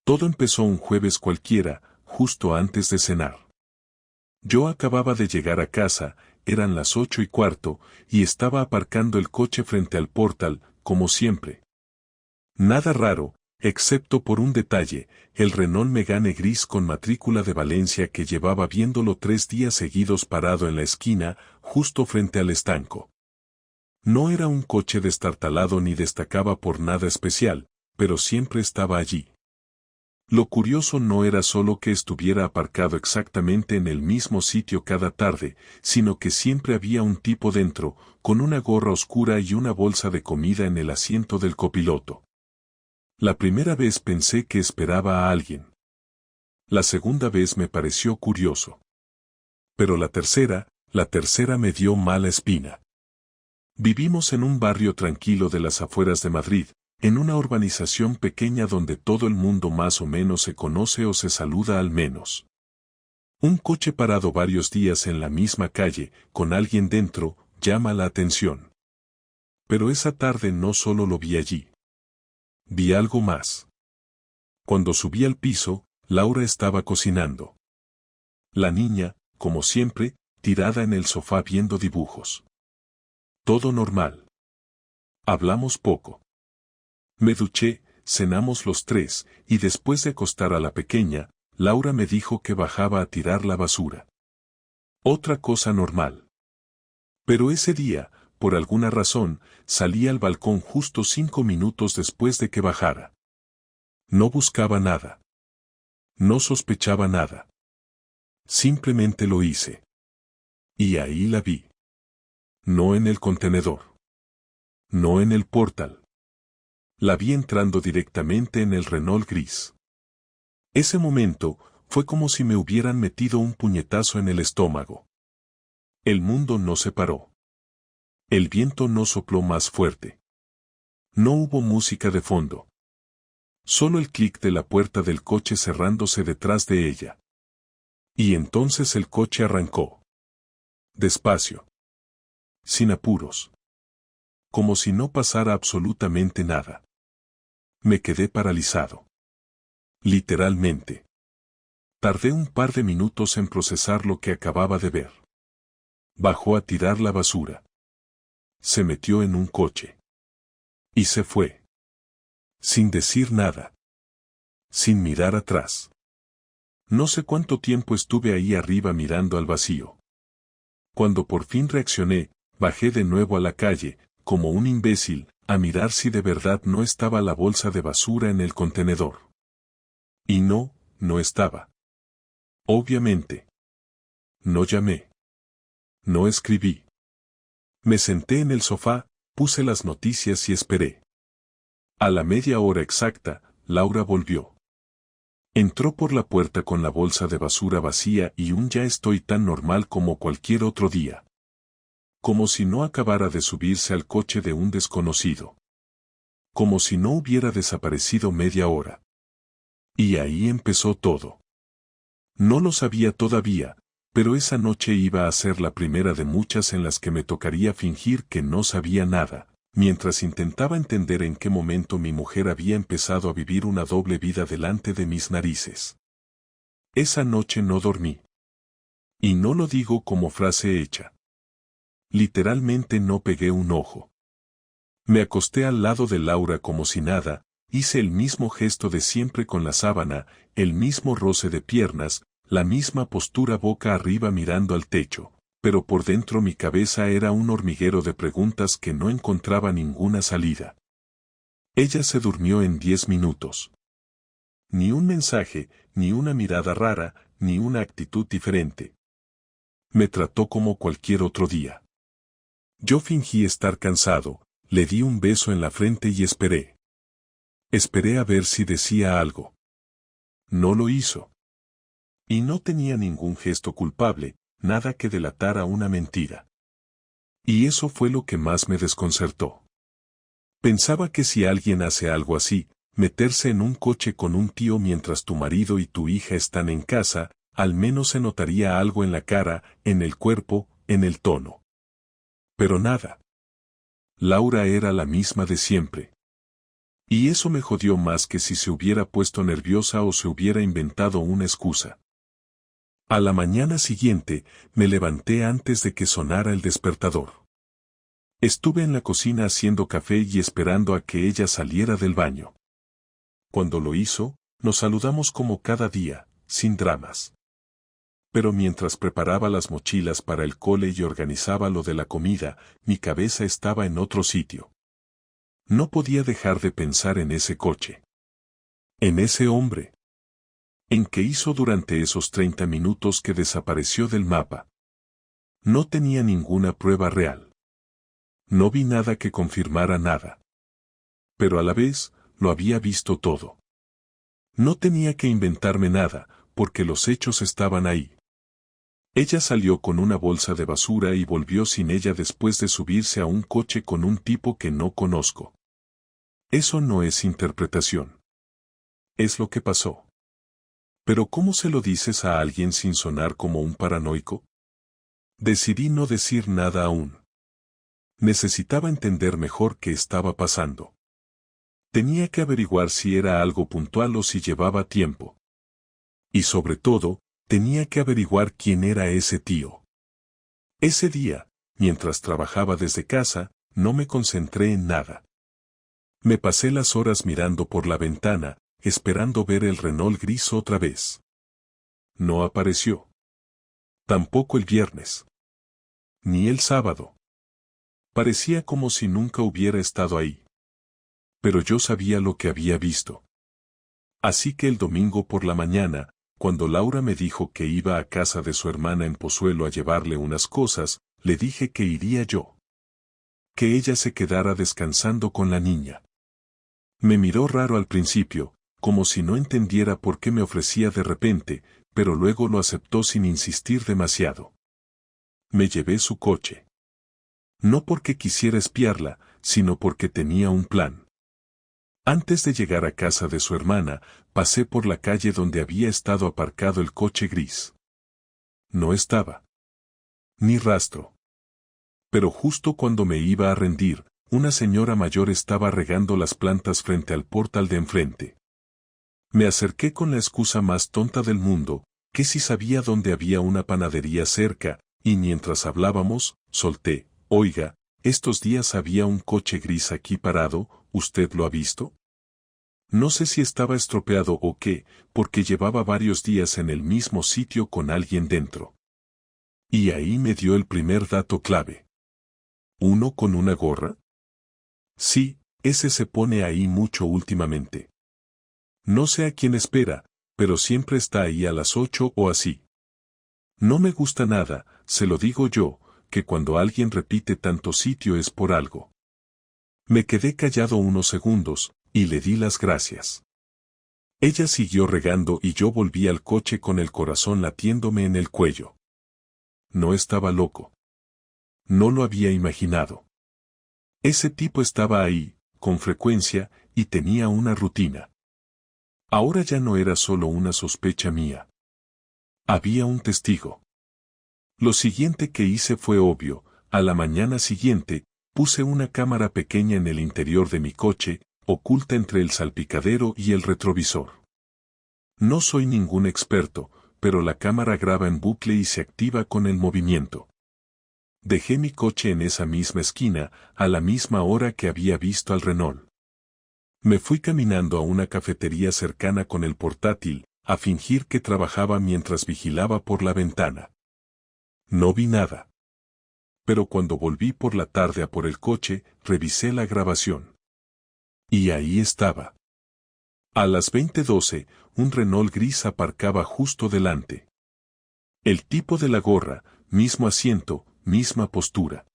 Todo empezó un jueves cualquiera, justo antes de cenar. Yo acababa de llegar a casa, eran las 8:15, y estaba aparcando el coche frente al portal, como siempre. Nada raro, excepto por un detalle, el Renault Megane gris con matrícula de Valencia que llevaba viéndolo 3 días seguidos parado en la esquina, justo frente al estanco. No era un coche destartalado ni destacaba por nada especial, pero siempre estaba allí. Lo curioso no era solo que estuviera aparcado exactamente en el mismo sitio cada tarde, sino que siempre había un tipo dentro, con una gorra oscura y una bolsa de comida en el asiento del copiloto. La primera vez pensé que esperaba a alguien. La segunda vez me pareció curioso. Pero la tercera me dio mala espina. Vivimos en un barrio tranquilo de las afueras de Madrid, en una urbanización pequeña donde todo el mundo más o menos se conoce o se saluda al menos. Un coche parado varios días en la misma calle, con alguien dentro, llama la atención. Pero esa tarde no solo lo vi allí. Vi algo más. Cuando subí al piso, Laura estaba cocinando. La niña, como siempre, tirada en el sofá viendo dibujos. Todo normal. Hablamos poco. Me duché, cenamos los tres, y después de acostar a la pequeña, Laura me dijo que bajaba a tirar la basura. Otra cosa normal. Pero ese día, por alguna razón, salí al balcón justo 5 minutos después de que bajara. No buscaba nada. No sospechaba nada. Simplemente lo hice. Y ahí la vi. No en el contenedor. No en el portal. La vi entrando directamente en el Renault gris. Ese momento, fue como si me hubieran metido un puñetazo en el estómago. El mundo no se paró. El viento no sopló más fuerte. No hubo música de fondo. Solo el clic de la puerta del coche cerrándose detrás de ella. Y entonces el coche arrancó. Despacio. Sin apuros. Como si no pasara absolutamente nada. Me quedé paralizado. Literalmente. Tardé un par de minutos en procesar lo que acababa de ver. Bajó a tirar la basura. Se metió en un coche. Y se fue. Sin decir nada. Sin mirar atrás. No sé cuánto tiempo estuve ahí arriba mirando al vacío. Cuando por fin reaccioné, bajé de nuevo a la calle, como un imbécil, a mirar si de verdad no estaba la bolsa de basura en el contenedor. Y no, no estaba. Obviamente. No llamé. No escribí. Me senté en el sofá, puse las noticias y esperé. A la media hora exacta, Laura volvió. Entró por la puerta con la bolsa de basura vacía y un ya estoy tan normal como cualquier otro día. Como si no acabara de subirse al coche de un desconocido. Como si no hubiera desaparecido media hora. Y ahí empezó todo. No lo sabía todavía, pero esa noche iba a ser la primera de muchas en las que me tocaría fingir que no sabía nada, mientras intentaba entender en qué momento mi mujer había empezado a vivir una doble vida delante de mis narices. Esa noche no dormí. Y no lo digo como frase hecha. Literalmente no pegué un ojo. Me acosté al lado de Laura como si nada, hice el mismo gesto de siempre con la sábana, el mismo roce de piernas, la misma postura boca arriba mirando al techo, pero por dentro mi cabeza era un hormiguero de preguntas que no encontraba ninguna salida. Ella se durmió en 10 minutos. Ni un mensaje, ni una mirada rara, ni una actitud diferente. Me trató como cualquier otro día. Yo fingí estar cansado, le di un beso en la frente y esperé. Esperé a ver si decía algo. No lo hizo. Y no tenía ningún gesto culpable, nada que delatara una mentira. Y eso fue lo que más me desconcertó. Pensaba que si alguien hace algo así, meterse en un coche con un tío mientras tu marido y tu hija están en casa, al menos se notaría algo en la cara, en el cuerpo, en el tono. Pero nada. Laura era la misma de siempre. Y eso me jodió más que si se hubiera puesto nerviosa o se hubiera inventado una excusa. A la mañana siguiente, me levanté antes de que sonara el despertador. Estuve en la cocina haciendo café y esperando a que ella saliera del baño. Cuando lo hizo, nos saludamos como cada día, sin dramas. Pero mientras preparaba las mochilas para el cole y organizaba lo de la comida, mi cabeza estaba en otro sitio. No podía dejar de pensar en ese coche. En ese hombre. En qué hizo durante esos 30 minutos que desapareció del mapa. No tenía ninguna prueba real. No vi nada que confirmara nada. Pero a la vez, lo había visto todo. No tenía que inventarme nada, porque los hechos estaban ahí. Ella salió con una bolsa de basura y volvió sin ella después de subirse a un coche con un tipo que no conozco. Eso no es interpretación. Es lo que pasó. Pero ¿cómo se lo dices a alguien sin sonar como un paranoico? Decidí no decir nada aún. Necesitaba entender mejor qué estaba pasando. Tenía que averiguar si era algo puntual o si llevaba tiempo. Y sobre todo, tenía que averiguar quién era ese tío. Ese día, mientras trabajaba desde casa, no me concentré en nada. Me pasé las horas mirando por la ventana, esperando ver el Renault gris otra vez. No apareció. Tampoco el viernes. Ni el sábado. Parecía como si nunca hubiera estado ahí. Pero yo sabía lo que había visto. Así que el domingo por la mañana, cuando Laura me dijo que iba a casa de su hermana en Pozuelo a llevarle unas cosas, le dije que iría yo. Que ella se quedara descansando con la niña. Me miró raro al principio, como si no entendiera por qué me ofrecía de repente, pero luego lo aceptó sin insistir demasiado. Me llevé su coche. No porque quisiera espiarla, sino porque tenía un plan. Antes de llegar a casa de su hermana, pasé por la calle donde había estado aparcado el coche gris. No estaba. Ni rastro. Pero justo cuando me iba a rendir, una señora mayor estaba regando las plantas frente al portal de enfrente. Me acerqué con la excusa más tonta del mundo, que si sabía dónde había una panadería cerca, y mientras hablábamos, solté, oiga, estos días había un coche gris aquí parado, ¿usted lo ha visto? No sé si estaba estropeado o qué, porque llevaba varios días en el mismo sitio con alguien dentro. Y ahí me dio el primer dato clave. ¿Uno con una gorra? Sí, ese se pone ahí mucho últimamente. No sé a quién espera, pero siempre está ahí a las 8 o así. No me gusta nada, se lo digo yo, que cuando alguien repite tanto sitio es por algo. Me quedé callado unos segundos, y le di las gracias. Ella siguió regando y yo volví al coche con el corazón latiéndome en el cuello. No estaba loco. No lo había imaginado. Ese tipo estaba ahí, con frecuencia, y tenía una rutina. Ahora ya no era solo una sospecha mía. Había un testigo. Lo siguiente que hice fue obvio, a la mañana siguiente, puse una cámara pequeña en el interior de mi coche, oculta entre el salpicadero y el retrovisor. No soy ningún experto, pero la cámara graba en bucle y se activa con el movimiento. Dejé mi coche en esa misma esquina, a la misma hora que había visto al Renault. Me fui caminando a una cafetería cercana con el portátil, a fingir que trabajaba mientras vigilaba por la ventana. No vi nada. Pero cuando volví por la tarde a por el coche, revisé la grabación. Y ahí estaba. A las 20:12, un Renault gris aparcaba justo delante. El tipo de la gorra, mismo asiento, misma postura.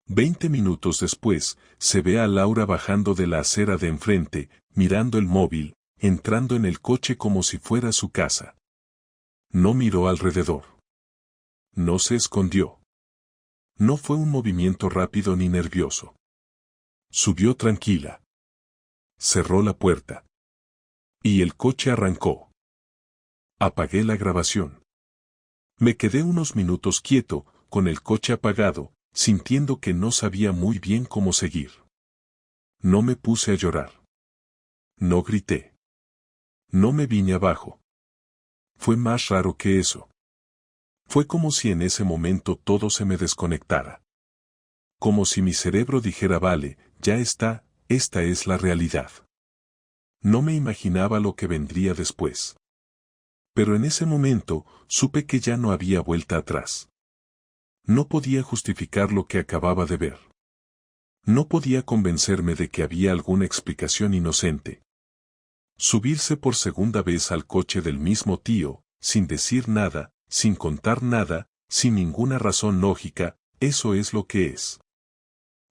20 minutos después, se ve a Laura bajando de la acera de enfrente, mirando el móvil, entrando en el coche como si fuera su casa. No miró alrededor. No se escondió. No fue un movimiento rápido ni nervioso. Subió tranquila. Cerró la puerta. Y el coche arrancó. Apagué la grabación. Me quedé unos minutos quieto, con el coche apagado, sintiendo que no sabía muy bien cómo seguir. No me puse a llorar. No grité. No me vine abajo. Fue más raro que eso. Fue como si en ese momento todo se me desconectara. Como si mi cerebro dijera vale, ya está, esta es la realidad. No me imaginaba lo que vendría después. Pero en ese momento, supe que ya no había vuelta atrás. No podía justificar lo que acababa de ver. No podía convencerme de que había alguna explicación inocente. Subirse por segunda vez al coche del mismo tío, sin decir nada, sin contar nada, sin ninguna razón lógica, eso es lo que es.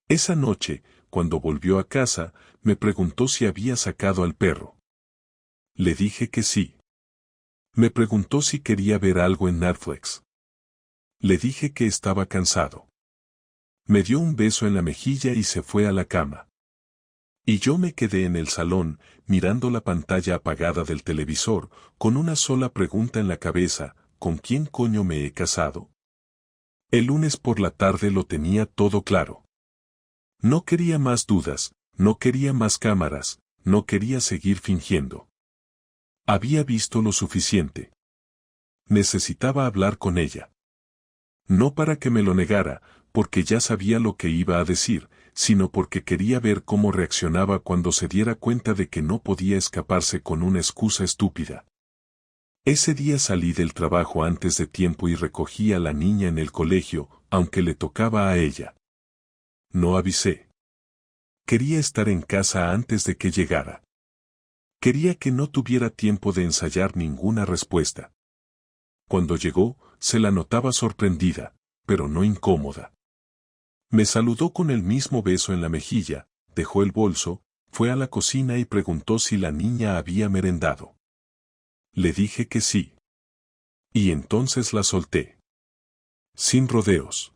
Esa noche, cuando volvió a casa, me preguntó si había sacado al perro. Le dije que sí. Me preguntó si quería ver algo en Netflix. Le dije que estaba cansado. Me dio un beso en la mejilla y se fue a la cama. Y yo me quedé en el salón, mirando la pantalla apagada del televisor, con una sola pregunta en la cabeza, ¿con quién coño me he casado? El lunes por la tarde lo tenía todo claro. No quería más dudas, no quería más cámaras, no quería seguir fingiendo. Había visto lo suficiente. Necesitaba hablar con ella. No para que me lo negara, porque ya sabía lo que iba a decir, sino porque quería ver cómo reaccionaba cuando se diera cuenta de que no podía escaparse con una excusa estúpida. Ese día salí del trabajo antes de tiempo y recogí a la niña en el colegio, aunque le tocaba a ella. No avisé. Quería estar en casa antes de que llegara. Quería que no tuviera tiempo de ensayar ninguna respuesta. Cuando llegó, se la notaba sorprendida, pero no incómoda. Me saludó con el mismo beso en la mejilla, dejó el bolso, fue a la cocina y preguntó si la niña había merendado. Le dije que sí. Y entonces la solté. Sin rodeos.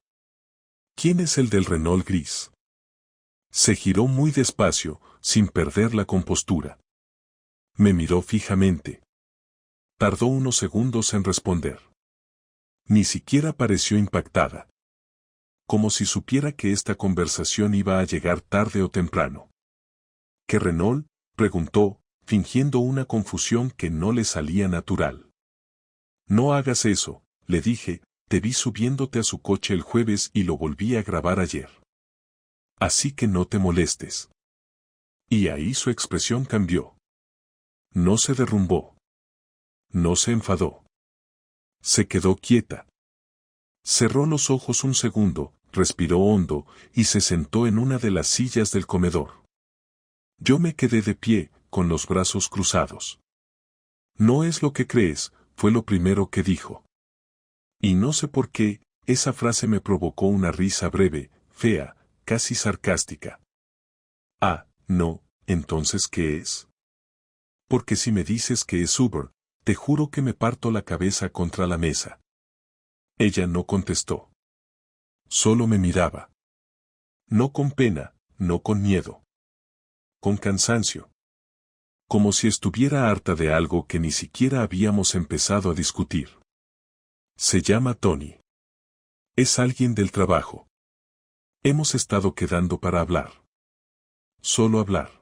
¿Quién es el del Renault gris? Se giró muy despacio, sin perder la compostura. Me miró fijamente. Tardó unos segundos en responder. Ni siquiera pareció impactada. Como si supiera que esta conversación iba a llegar tarde o temprano. ¿Qué Renault? Preguntó, fingiendo una confusión que no le salía natural. No hagas eso, le dije, te vi subiéndote a su coche el jueves y lo volví a grabar ayer. Así que no te molestes. Y ahí su expresión cambió. No se derrumbó. No se enfadó. Se quedó quieta. Cerró los ojos un segundo, respiró hondo, y se sentó en una de las sillas del comedor. Yo me quedé de pie, con los brazos cruzados. No es lo que crees, fue lo primero que dijo. Y no sé por qué, esa frase me provocó una risa breve, fea, casi sarcástica. Ah, no, entonces ¿qué es? Porque si me dices que es Uber, te juro que me parto la cabeza contra la mesa. Ella no contestó. Solo me miraba. No con pena, no con miedo. Con cansancio. Como si estuviera harta de algo que ni siquiera habíamos empezado a discutir. Se llama Tony. Es alguien del trabajo. Hemos estado quedando para hablar. Solo hablar.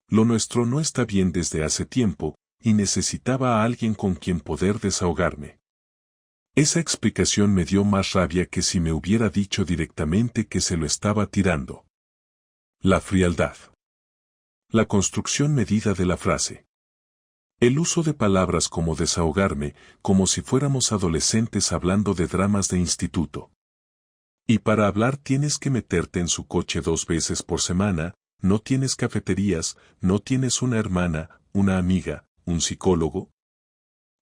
Lo nuestro no está bien desde hace tiempo, y necesitaba a alguien con quien poder desahogarme. Esa explicación me dio más rabia que si me hubiera dicho directamente que se lo estaba tirando. La frialdad. La construcción medida de la frase. El uso de palabras como desahogarme, como si fuéramos adolescentes hablando de dramas de instituto. Y para hablar tienes que meterte en su coche 2 veces por semana, no tienes cafeterías, no tienes una hermana, una amiga, un psicólogo.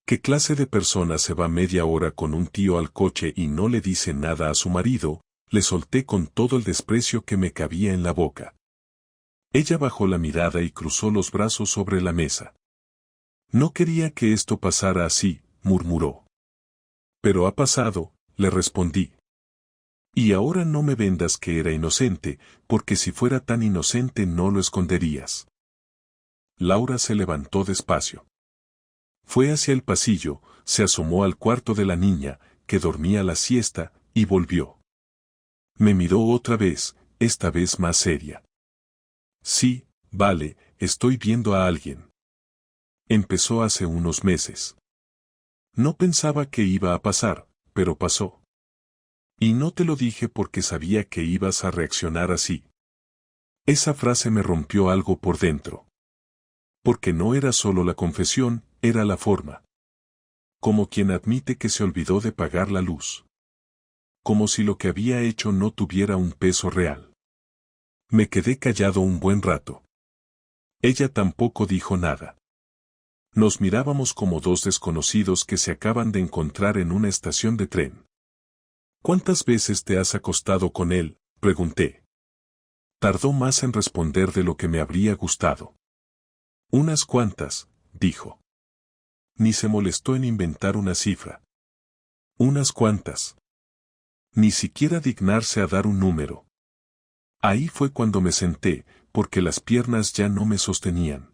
¿Qué clase de persona se va media hora con un tío al coche y no le dice nada a su marido? Le solté con todo el desprecio que me cabía en la boca. Ella bajó la mirada y cruzó los brazos sobre la mesa. No quería que esto pasara así, murmuró. Pero ha pasado, le respondí. Y ahora no me vendas que era inocente, porque si fuera tan inocente no lo esconderías. Laura se levantó despacio. Fue hacia el pasillo, se asomó al cuarto de la niña, que dormía la siesta, y volvió. Me miró otra vez, esta vez más seria. Sí, vale, estoy viendo a alguien. Empezó hace unos meses. No pensaba que iba a pasar, pero pasó. Y no te lo dije porque sabía que ibas a reaccionar así. Esa frase me rompió algo por dentro. Porque no era solo la confesión, era la forma. Como quien admite que se olvidó de pagar la luz. Como si lo que había hecho no tuviera un peso real. Me quedé callado un buen rato. Ella tampoco dijo nada. Nos mirábamos como dos desconocidos que se acaban de encontrar en una estación de tren. ¿Cuántas veces te has acostado con él?, pregunté. Tardó más en responder de lo que me habría gustado. Unas cuantas, dijo. Ni se molestó en inventar una cifra. Unas cuantas. Ni siquiera dignarse a dar un número. Ahí fue cuando me senté, porque las piernas ya no me sostenían.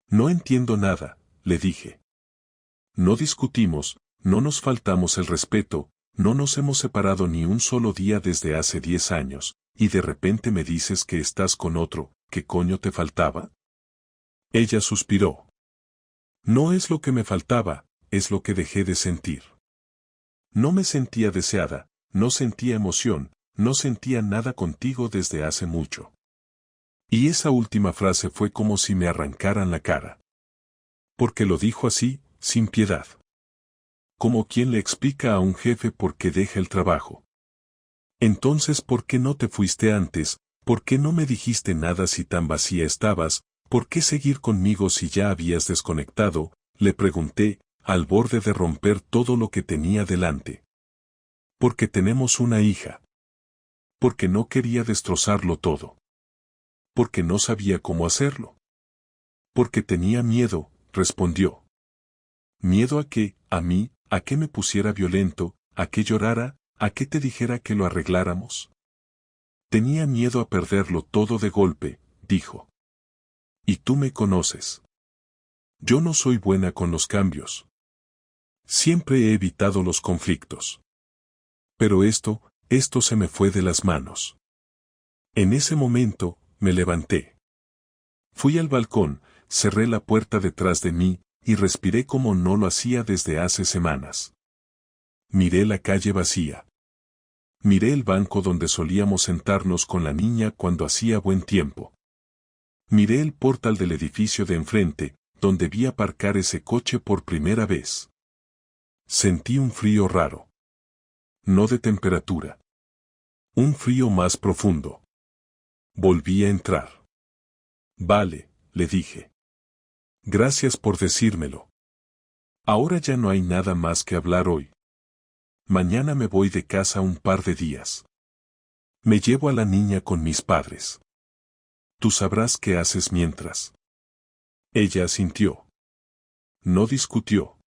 No entiendo nada, le dije. No discutimos, no nos faltamos el respeto, no nos hemos separado ni un solo día desde hace 10 años, y de repente me dices que estás con otro, ¿qué coño te faltaba? Ella suspiró. No es lo que me faltaba, es lo que dejé de sentir. No me sentía deseada, no sentía emoción, no sentía nada contigo desde hace mucho. Y esa última frase fue como si me arrancaran la cara. Porque lo dijo así, sin piedad. Como quien le explica a un jefe por qué deja el trabajo. Entonces, ¿por qué no te fuiste antes? ¿Por qué no me dijiste nada si tan vacía estabas? ¿Por qué seguir conmigo si ya habías desconectado? Le pregunté, al borde de romper todo lo que tenía delante. Porque tenemos una hija. Porque no quería destrozarlo todo. Porque no sabía cómo hacerlo. Porque tenía miedo, respondió. ¿Miedo a qué? ¿A mí? ¿A que me pusiera violento? ¿A que llorara? ¿A que te dijera que lo arregláramos? Tenía miedo a perderlo todo de golpe, dijo. Y tú me conoces. Yo no soy buena con los cambios. Siempre he evitado los conflictos. Pero esto se me fue de las manos. En ese momento, me levanté. Fui al balcón, cerré la puerta detrás de mí, y respiré como no lo hacía desde hace semanas. Miré la calle vacía. Miré el banco donde solíamos sentarnos con la niña cuando hacía buen tiempo. Miré el portal del edificio de enfrente, donde vi aparcar ese coche por primera vez. Sentí un frío raro. No de temperatura. Un frío más profundo. Volví a entrar. Vale, le dije. Gracias por decírmelo. Ahora ya no hay nada más que hablar hoy. Mañana me voy de casa un par de días. Me llevo a la niña con mis padres. Tú sabrás qué haces mientras. Ella asintió. No discutió.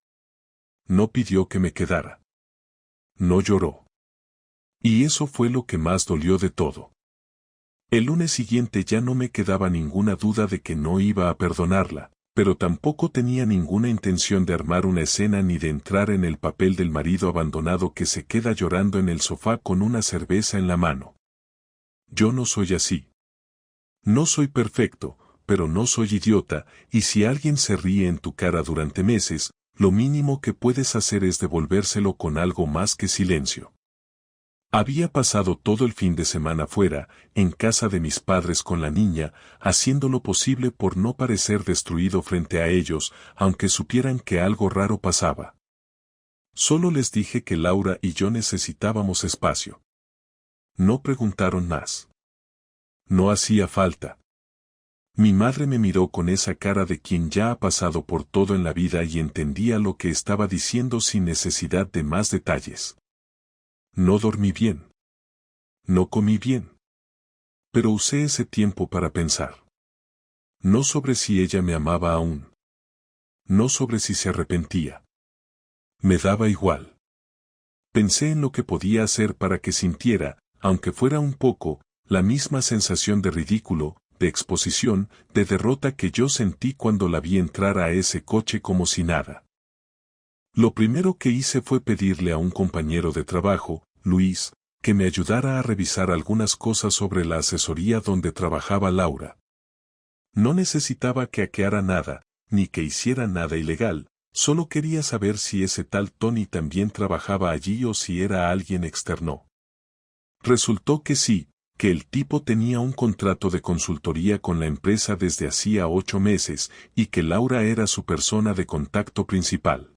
No pidió que me quedara. No lloró. Y eso fue lo que más dolió de todo. El lunes siguiente ya no me quedaba ninguna duda de que no iba a perdonarla, pero tampoco tenía ninguna intención de armar una escena ni de entrar en el papel del marido abandonado que se queda llorando en el sofá con una cerveza en la mano. Yo no soy así. No soy perfecto, pero no soy idiota, y si alguien se ríe en tu cara durante meses, lo mínimo que puedes hacer es devolvérselo con algo más que silencio. Había pasado todo el fin de semana fuera, en casa de mis padres con la niña, haciendo lo posible por no parecer destruido frente a ellos, aunque supieran que algo raro pasaba. Solo les dije que Laura y yo necesitábamos espacio. No preguntaron más. No hacía falta. Mi madre me miró con esa cara de quien ya ha pasado por todo en la vida y entendía lo que estaba diciendo sin necesidad de más detalles. No dormí bien. No comí bien. Pero usé ese tiempo para pensar. No sobre si ella me amaba aún. No sobre si se arrepentía. Me daba igual. Pensé en lo que podía hacer para que sintiera, aunque fuera un poco, la misma sensación de ridículo, de exposición, de derrota que yo sentí cuando la vi entrar a ese coche como si nada. Lo primero que hice fue pedirle a un compañero de trabajo, Luis, que me ayudara a revisar algunas cosas sobre la asesoría donde trabajaba Laura. No necesitaba que hackeara nada, ni que hiciera nada ilegal, solo quería saber si ese tal Tony también trabajaba allí o si era alguien externo. Resultó que sí, que el tipo tenía un contrato de consultoría con la empresa desde hacía 8 meses y que Laura era su persona de contacto principal.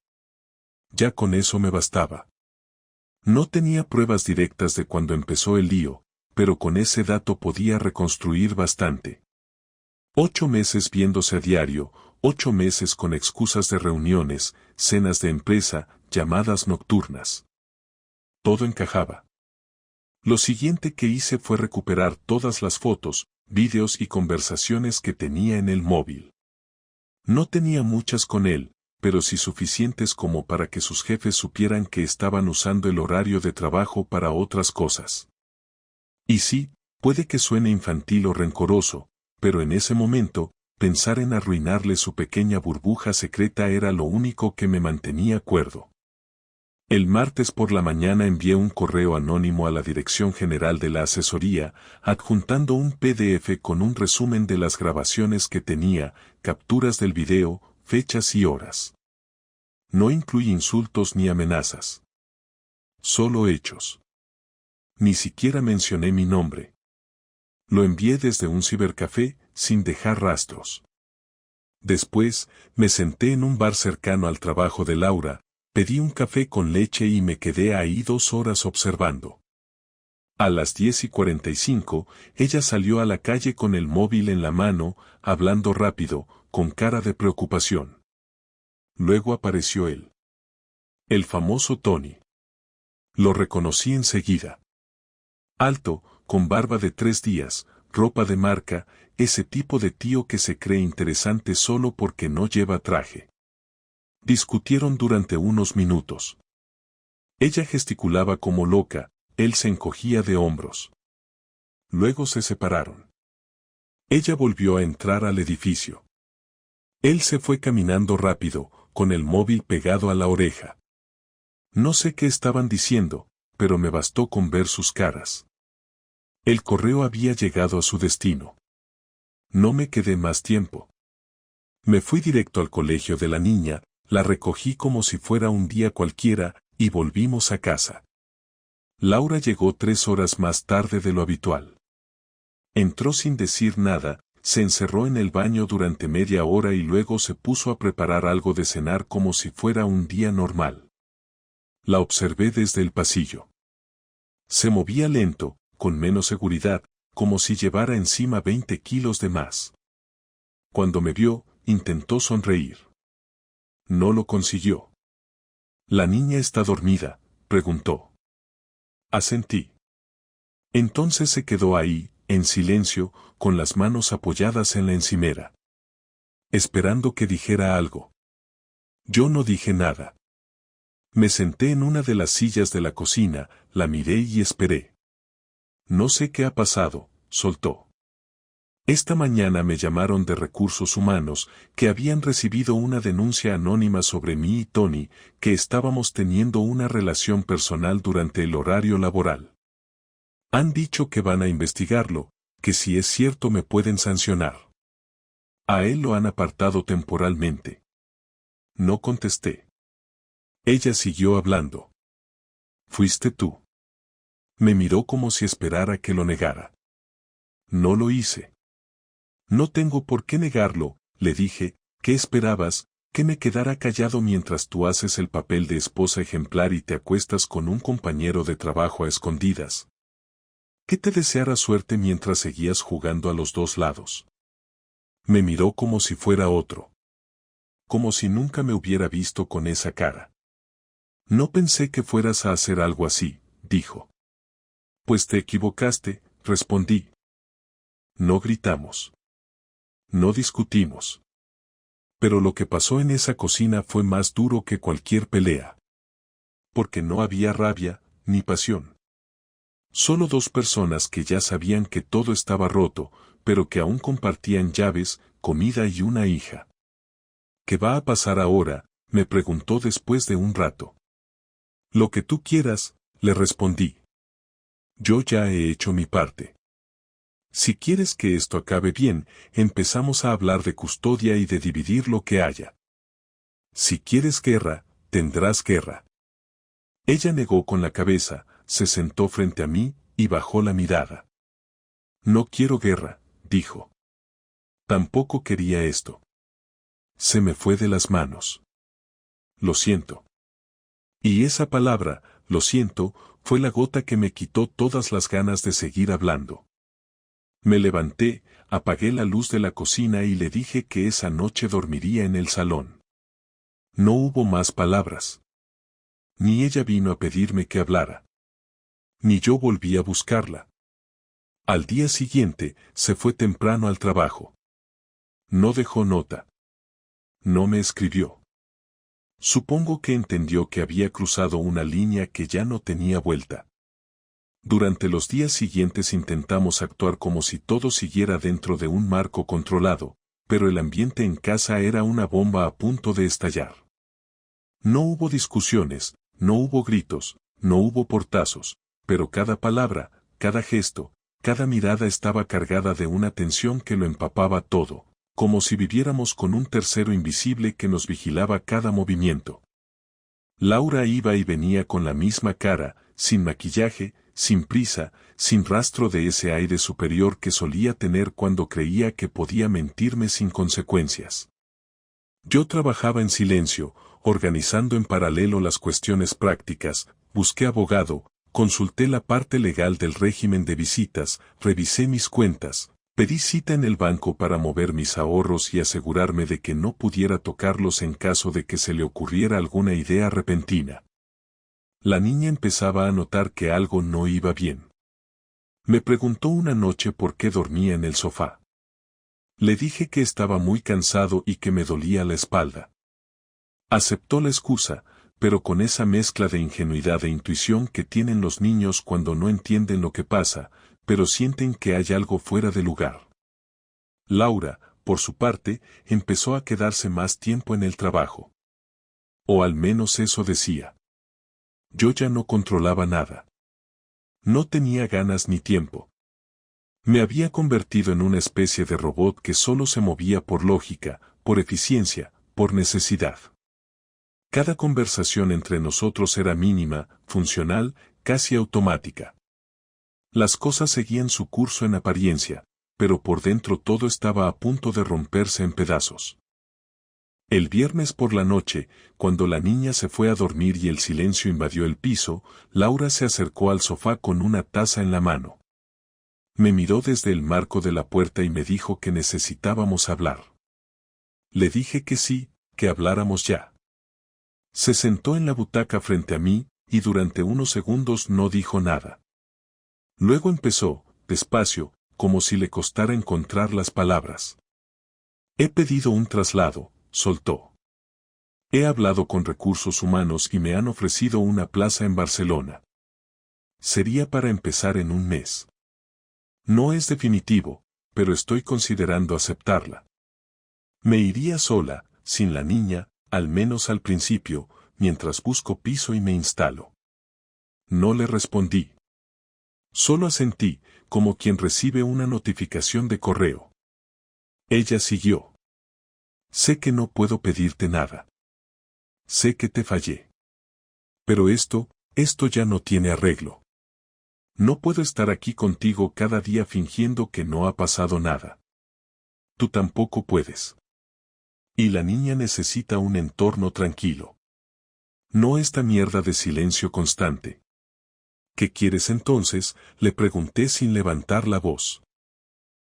Ya con eso me bastaba. No tenía pruebas directas de cuando empezó el lío, pero con ese dato podía reconstruir bastante. 8 meses viéndose a diario, 8 meses con excusas de reuniones, cenas de empresa, llamadas nocturnas. Todo encajaba. Lo siguiente que hice fue recuperar todas las fotos, vídeos y conversaciones que tenía en el móvil. No tenía muchas con él, pero sí suficientes como para que sus jefes supieran que estaban usando el horario de trabajo para otras cosas. Y sí, puede que suene infantil o rencoroso, pero en ese momento, pensar en arruinarle su pequeña burbuja secreta era lo único que me mantenía cuerdo. El martes por la mañana envié un correo anónimo a la Dirección General de la Asesoría, adjuntando un PDF con un resumen de las grabaciones que tenía, capturas del video, fechas y horas. No incluí insultos ni amenazas. Solo hechos. Ni siquiera mencioné mi nombre. Lo envié desde un cibercafé, sin dejar rastros. Después, me senté en un bar cercano al trabajo de Laura, pedí un café con leche y me quedé ahí 2 horas observando. A las 10:45, ella salió a la calle con el móvil en la mano, hablando rápido, con cara de preocupación. Luego apareció él. El famoso Tony. Lo reconocí enseguida. Alto, con barba de 3 días, ropa de marca, ese tipo de tío que se cree interesante solo porque no lleva traje. Discutieron durante unos minutos. Ella gesticulaba como loca, él se encogía de hombros. Luego se separaron. Ella volvió a entrar al edificio. Él se fue caminando rápido, con el móvil pegado a la oreja. No sé qué estaban diciendo, pero me bastó con ver sus caras. El correo había llegado a su destino. No me quedé más tiempo. Me fui directo al colegio de la niña, la recogí como si fuera un día cualquiera, y volvimos a casa. Laura llegó 3 horas más tarde de lo habitual. Entró sin decir nada, se encerró en el baño durante media hora y luego se puso a preparar algo de cenar como si fuera un día normal. La observé desde el pasillo. Se movía lento, con menos seguridad, como si llevara encima 20 kilos de más. Cuando me vio, intentó sonreír. No lo consiguió. ¿La niña está dormida?, preguntó. Asentí. Entonces se quedó ahí, en silencio, con las manos apoyadas en la encimera. Esperando que dijera algo. Yo no dije nada. Me senté en una de las sillas de la cocina, la miré y esperé. No sé qué ha pasado, soltó. Esta mañana me llamaron de Recursos Humanos, que habían recibido una denuncia anónima sobre mí y Tony, que estábamos teniendo una relación personal durante el horario laboral. Han dicho que van a investigarlo, que si es cierto me pueden sancionar. A él lo han apartado temporalmente. No contesté. Ella siguió hablando. ¿Fuiste tú? Me miró como si esperara que lo negara. No lo hice. No tengo por qué negarlo, le dije. ¿Qué esperabas? ¿Que me quedara callado mientras tú haces el papel de esposa ejemplar y te acuestas con un compañero de trabajo a escondidas? ¿Que te deseara suerte mientras seguías jugando a los 2 lados? Me miró como si fuera otro. Como si nunca me hubiera visto con esa cara. No pensé que fueras a hacer algo así, dijo. Pues te equivocaste, respondí. No gritamos. No discutimos. Pero lo que pasó en esa cocina fue más duro que cualquier pelea. Porque no había rabia, ni pasión. Solo 2 personas que ya sabían que todo estaba roto, pero que aún compartían llaves, comida y una hija. ¿Qué va a pasar ahora?, me preguntó después de un rato. Lo que tú quieras, le respondí. Yo ya he hecho mi parte. Si quieres que esto acabe bien, empezamos a hablar de custodia y de dividir lo que haya. Si quieres guerra, tendrás guerra. Ella negó con la cabeza, se sentó frente a mí y bajó la mirada. No quiero guerra, dijo. Tampoco quería esto. Se me fue de las manos. Lo siento. Y esa palabra, lo siento, fue la gota que me quitó todas las ganas de seguir hablando. Me levanté, apagué la luz de la cocina y le dije que esa noche dormiría en el salón. No hubo más palabras. Ni ella vino a pedirme que hablara. Ni yo volví a buscarla. Al día siguiente, se fue temprano al trabajo. No dejó nota. No me escribió. Supongo que entendió que había cruzado una línea que ya no tenía vuelta. Durante los días siguientes intentamos actuar como si todo siguiera dentro de un marco controlado, pero el ambiente en casa era una bomba a punto de estallar. No hubo discusiones, no hubo gritos, no hubo portazos, pero cada palabra, cada gesto, cada mirada estaba cargada de una tensión que lo empapaba todo, como si viviéramos con un tercero invisible que nos vigilaba cada movimiento. Laura iba y venía con la misma cara, sin maquillaje, sin prisa, sin rastro de ese aire superior que solía tener cuando creía que podía mentirme sin consecuencias. Yo trabajaba en silencio, organizando en paralelo las cuestiones prácticas, busqué abogado, consulté la parte legal del régimen de visitas, revisé mis cuentas, pedí cita en el banco para mover mis ahorros y asegurarme de que no pudiera tocarlos en caso de que se le ocurriera alguna idea repentina. La niña empezaba a notar que algo no iba bien. Me preguntó una noche por qué dormía en el sofá. Le dije que estaba muy cansado y que me dolía la espalda. Aceptó la excusa, pero con esa mezcla de ingenuidad e intuición que tienen los niños cuando no entienden lo que pasa, pero sienten que hay algo fuera de lugar. Laura, por su parte, empezó a quedarse más tiempo en el trabajo. O al menos eso decía. Yo ya no controlaba nada. No tenía ganas ni tiempo. Me había convertido en una especie de robot que solo se movía por lógica, por eficiencia, por necesidad. Cada conversación entre nosotros era mínima, funcional, casi automática. Las cosas seguían su curso en apariencia, pero por dentro todo estaba a punto de romperse en pedazos. El viernes por la noche, cuando la niña se fue a dormir y el silencio invadió el piso, Laura se acercó al sofá con una taza en la mano. Me miró desde el marco de la puerta y me dijo que necesitábamos hablar. Le dije que sí, que habláramos ya. Se sentó en la butaca frente a mí, y durante unos segundos no dijo nada. Luego empezó, despacio, como si le costara encontrar las palabras. He pedido un traslado, soltó. He hablado con recursos humanos y me han ofrecido una plaza en Barcelona. Sería para empezar en un mes. No es definitivo, pero estoy considerando aceptarla. Me iría sola, sin la niña, al menos al principio, mientras busco piso y me instalo. No le respondí. Solo asentí, como quien recibe una notificación de correo. Ella siguió. Sé que no puedo pedirte nada. Sé que te fallé. Pero esto ya no tiene arreglo. No puedo estar aquí contigo cada día fingiendo que no ha pasado nada. Tú tampoco puedes. Y la niña necesita un entorno tranquilo. No esta mierda de silencio constante. ¿Qué quieres entonces?, le pregunté sin levantar la voz.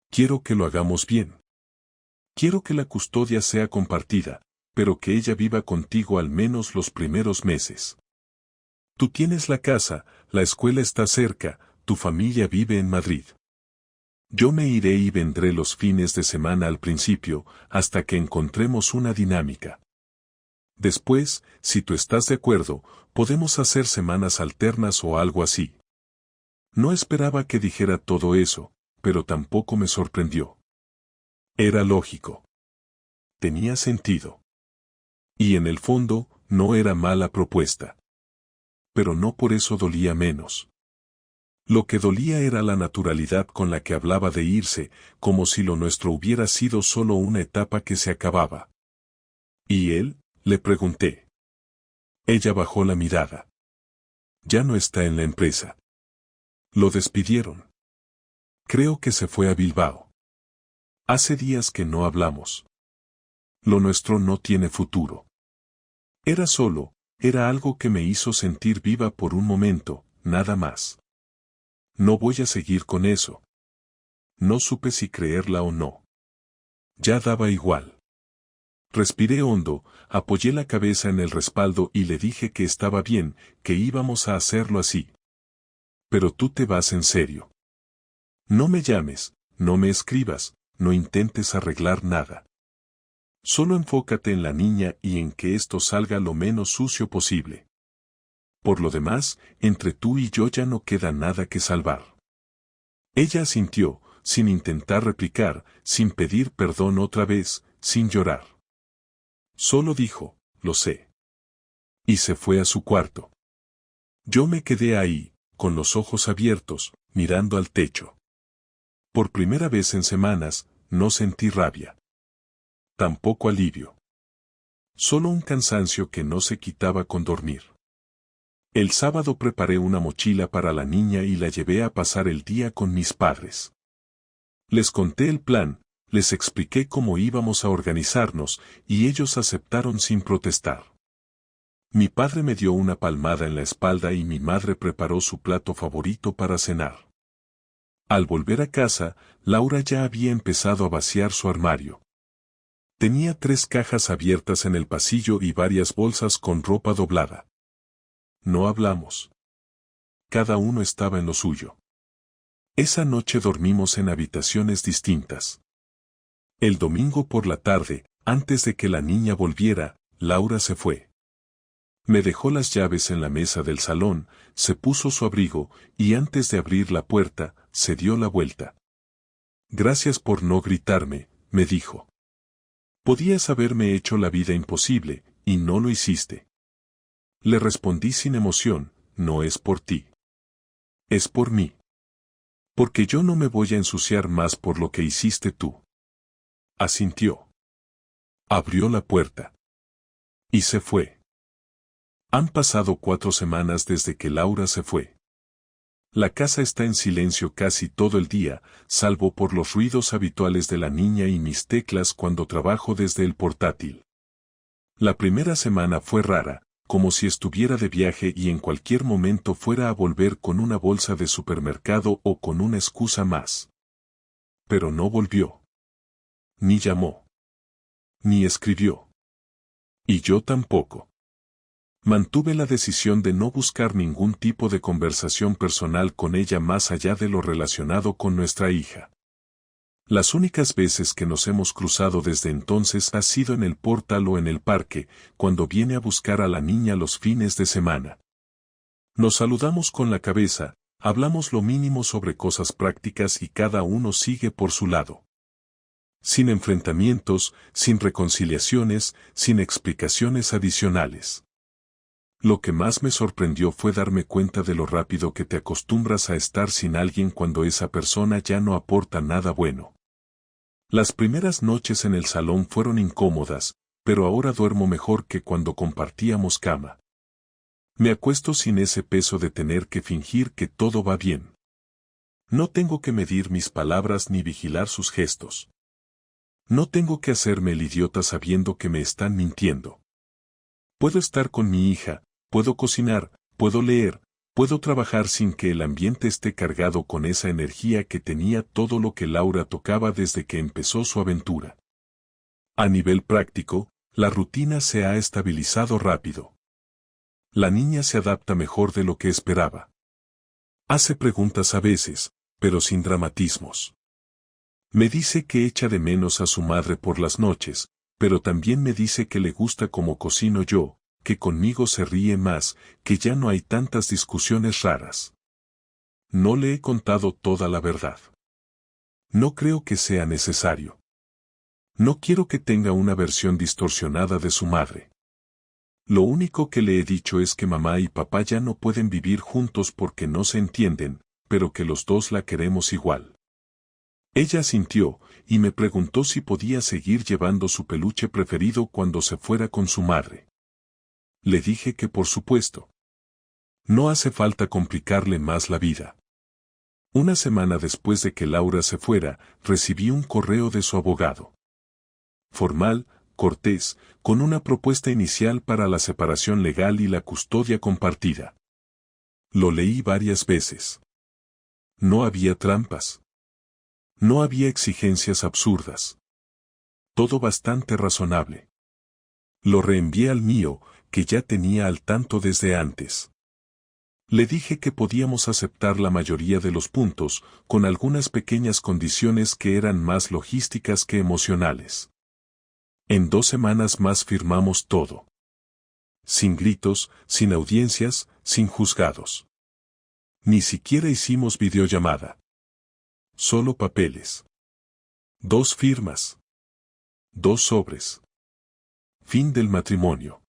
Quiero que lo hagamos bien. Quiero que la custodia sea compartida, pero que ella viva contigo al menos los primeros meses. Tú tienes la casa, la escuela está cerca, tu familia vive en Madrid. Yo me iré y vendré los fines de semana al principio, hasta que encontremos una dinámica. Después, si tú estás de acuerdo, podemos hacer semanas alternas o algo así. No esperaba que dijera todo eso, pero tampoco me sorprendió. Era lógico. Tenía sentido. Y en el fondo, no era mala propuesta. Pero no por eso dolía menos. Lo que dolía era la naturalidad con la que hablaba de irse, como si lo nuestro hubiera sido solo una etapa que se acababa. ¿Y él?, le pregunté. Ella bajó la mirada. Ya no está en la empresa. Lo despidieron. Creo que se fue a Bilbao. Hace días que no hablamos. Lo nuestro no tiene futuro. Era algo que me hizo sentir viva por un momento, nada más. No voy a seguir con eso. No supe si creerla o no. Ya daba igual. Respiré hondo, apoyé la cabeza en el respaldo y le dije que estaba bien, que íbamos a hacerlo así. Pero tú te vas en serio. No me llames, no me escribas, no intentes arreglar nada. Solo enfócate en la niña y en que esto salga lo menos sucio posible. Por lo demás, entre tú y yo ya no queda nada que salvar. Ella asintió, sin intentar replicar, sin pedir perdón otra vez, sin llorar. Solo dijo, lo sé. Y se fue a su cuarto. Yo me quedé ahí, con los ojos abiertos, mirando al techo. Por primera vez en semanas, no sentí rabia. Tampoco alivio. Solo un cansancio que no se quitaba con dormir. El sábado preparé una mochila para la niña y la llevé a pasar el día con mis padres. Les conté el plan, les expliqué cómo íbamos a organizarnos, y ellos aceptaron sin protestar. Mi padre me dio una palmada en la espalda y mi madre preparó su plato favorito para cenar. Al volver a casa, Laura ya había empezado a vaciar su armario. Tenía 3 cajas abiertas en el pasillo y varias bolsas con ropa doblada. No hablamos. Cada uno estaba en lo suyo. Esa noche dormimos en habitaciones distintas. El domingo por la tarde, antes de que la niña volviera, Laura se fue. Me dejó las llaves en la mesa del salón, se puso su abrigo, y antes de abrir la puerta, se dio la vuelta. Gracias por no gritarme, me dijo. Podías haberme hecho la vida imposible, y no lo hiciste. Le respondí sin emoción, no es por ti. Es por mí. Porque yo no me voy a ensuciar más por lo que hiciste tú. Asintió. Abrió la puerta. Y se fue. Han pasado 4 semanas desde que Laura se fue. La casa está en silencio casi todo el día, salvo por los ruidos habituales de la niña y mis teclas cuando trabajo desde el portátil. La primera semana fue rara, como si estuviera de viaje y en cualquier momento fuera a volver con una bolsa de supermercado o con una excusa más. Pero no volvió. Ni llamó. Ni escribió. Y yo tampoco. Mantuve la decisión de no buscar ningún tipo de conversación personal con ella más allá de lo relacionado con nuestra hija. Las únicas veces que nos hemos cruzado desde entonces ha sido en el portal o en el parque, cuando viene a buscar a la niña los fines de semana. Nos saludamos con la cabeza, hablamos lo mínimo sobre cosas prácticas y cada uno sigue por su lado. Sin enfrentamientos, sin reconciliaciones, sin explicaciones adicionales. Lo que más me sorprendió fue darme cuenta de lo rápido que te acostumbras a estar sin alguien cuando esa persona ya no aporta nada bueno. Las primeras noches en el salón fueron incómodas, pero ahora duermo mejor que cuando compartíamos cama. Me acuesto sin ese peso de tener que fingir que todo va bien. No tengo que medir mis palabras ni vigilar sus gestos. No tengo que hacerme el idiota sabiendo que me están mintiendo. Puedo estar con mi hija, puedo cocinar, puedo leer, puedo trabajar sin que el ambiente esté cargado con esa energía que tenía todo lo que Laura tocaba desde que empezó su aventura. A nivel práctico, la rutina se ha estabilizado rápido. La niña se adapta mejor de lo que esperaba. Hace preguntas a veces, pero sin dramatismos. Me dice que echa de menos a su madre por las noches, pero también me dice que le gusta cómo cocino yo, que conmigo se ríe más, que ya no hay tantas discusiones raras. No le he contado toda la verdad. No creo que sea necesario. No quiero que tenga una versión distorsionada de su madre. Lo único que le he dicho es que mamá y papá ya no pueden vivir juntos porque no se entienden, pero que los dos la queremos igual. Ella asintió, y me preguntó si podía seguir llevando su peluche preferido cuando se fuera con su madre. Le dije que por supuesto. No hace falta complicarle más la vida. Una semana después de que Laura se fuera, recibí un correo de su abogado. Formal, cortés, con una propuesta inicial para la separación legal y la custodia compartida. Lo leí varias veces. No había trampas. No había exigencias absurdas. Todo bastante razonable. Lo reenvié al mío, que ya tenía al tanto desde antes. Le dije que podíamos aceptar la mayoría de los puntos, con algunas pequeñas condiciones que eran más logísticas que emocionales. En 2 semanas más firmamos todo. Sin gritos, sin audiencias, sin juzgados. Ni siquiera hicimos videollamada. Solo papeles. 2 firmas. 2 sobres. Fin del matrimonio.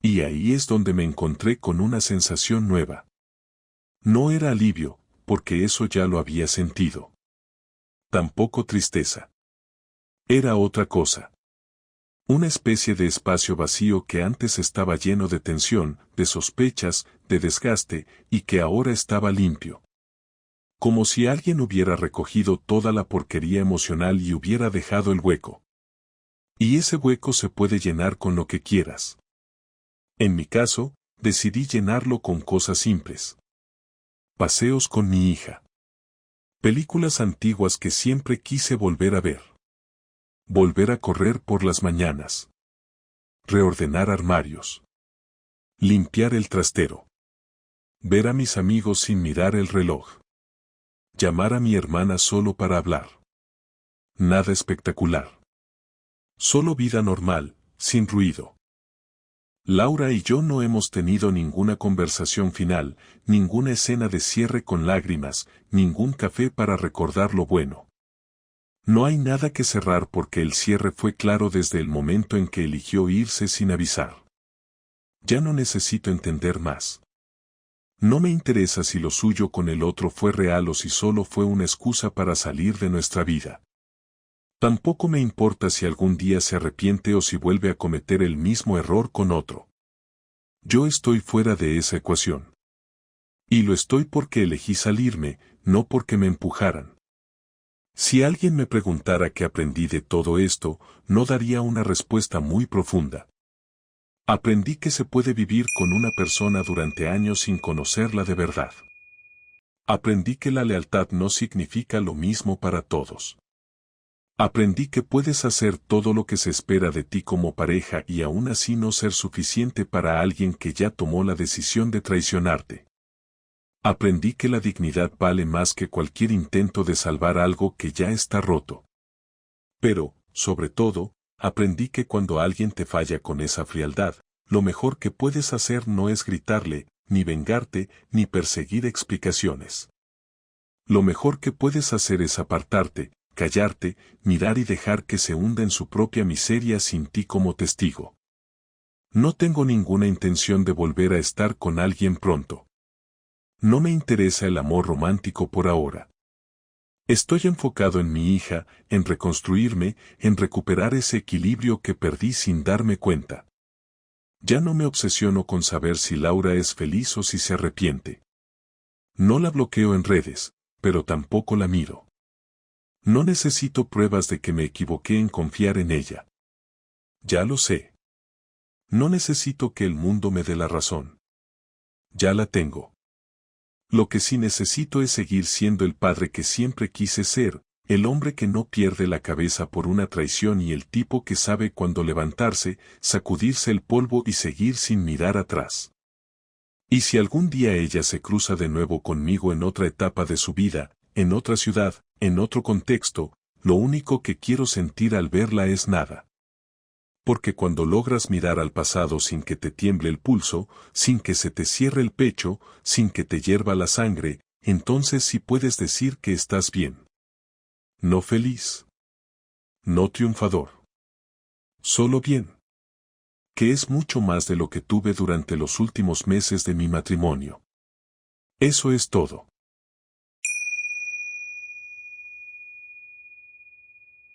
Y ahí es donde me encontré con una sensación nueva. No era alivio, porque eso ya lo había sentido. Tampoco tristeza. Era otra cosa. Una especie de espacio vacío que antes estaba lleno de tensión, de sospechas, de desgaste, y que ahora estaba limpio. Como si alguien hubiera recogido toda la porquería emocional y hubiera dejado el hueco. Y ese hueco se puede llenar con lo que quieras. En mi caso, decidí llenarlo con cosas simples. Paseos con mi hija. Películas antiguas que siempre quise volver a ver. Volver a correr por las mañanas. Reordenar armarios. Limpiar el trastero. Ver a mis amigos sin mirar el reloj. Llamar a mi hermana solo para hablar. Nada espectacular. Solo vida normal, sin ruido. Laura y yo no hemos tenido ninguna conversación final, ninguna escena de cierre con lágrimas, ningún café para recordar lo bueno. No hay nada que cerrar porque el cierre fue claro desde el momento en que eligió irse sin avisar. Ya no necesito entender más. No me interesa si lo suyo con el otro fue real o si solo fue una excusa para salir de nuestra vida. Tampoco me importa si algún día se arrepiente o si vuelve a cometer el mismo error con otro. Yo estoy fuera de esa ecuación. Y lo estoy porque elegí salirme, no porque me empujaran. Si alguien me preguntara qué aprendí de todo esto, no daría una respuesta muy profunda. Aprendí que se puede vivir con una persona durante años sin conocerla de verdad. Aprendí que la lealtad no significa lo mismo para todos. Aprendí que puedes hacer todo lo que se espera de ti como pareja y aún así no ser suficiente para alguien que ya tomó la decisión de traicionarte. Aprendí que la dignidad vale más que cualquier intento de salvar algo que ya está roto. Pero, sobre todo, aprendí que cuando alguien te falla con esa frialdad, lo mejor que puedes hacer no es gritarle, ni vengarte, ni perseguir explicaciones. Lo mejor que puedes hacer es apartarte, callarte, mirar y dejar que se hunda en su propia miseria sin ti como testigo. No tengo ninguna intención de volver a estar con alguien pronto. No me interesa el amor romántico por ahora. Estoy enfocado en mi hija, en reconstruirme, en recuperar ese equilibrio que perdí sin darme cuenta. Ya no me obsesiono con saber si Laura es feliz o si se arrepiente. No la bloqueo en redes, pero tampoco la miro. No necesito pruebas de que me equivoqué en confiar en ella. Ya lo sé. No necesito que el mundo me dé la razón. Ya la tengo. Lo que sí necesito es seguir siendo el padre que siempre quise ser, el hombre que no pierde la cabeza por una traición y el tipo que sabe cuándo levantarse, sacudirse el polvo y seguir sin mirar atrás. Y si algún día ella se cruza de nuevo conmigo en otra etapa de su vida, en otra ciudad, en otro contexto, lo único que quiero sentir al verla es nada. Porque cuando logras mirar al pasado sin que te tiemble el pulso, sin que se te cierre el pecho, sin que te hierva la sangre, entonces sí puedes decir que estás bien. No feliz. No triunfador. Solo bien. Que es mucho más de lo que tuve durante los últimos meses de mi matrimonio. Eso es todo.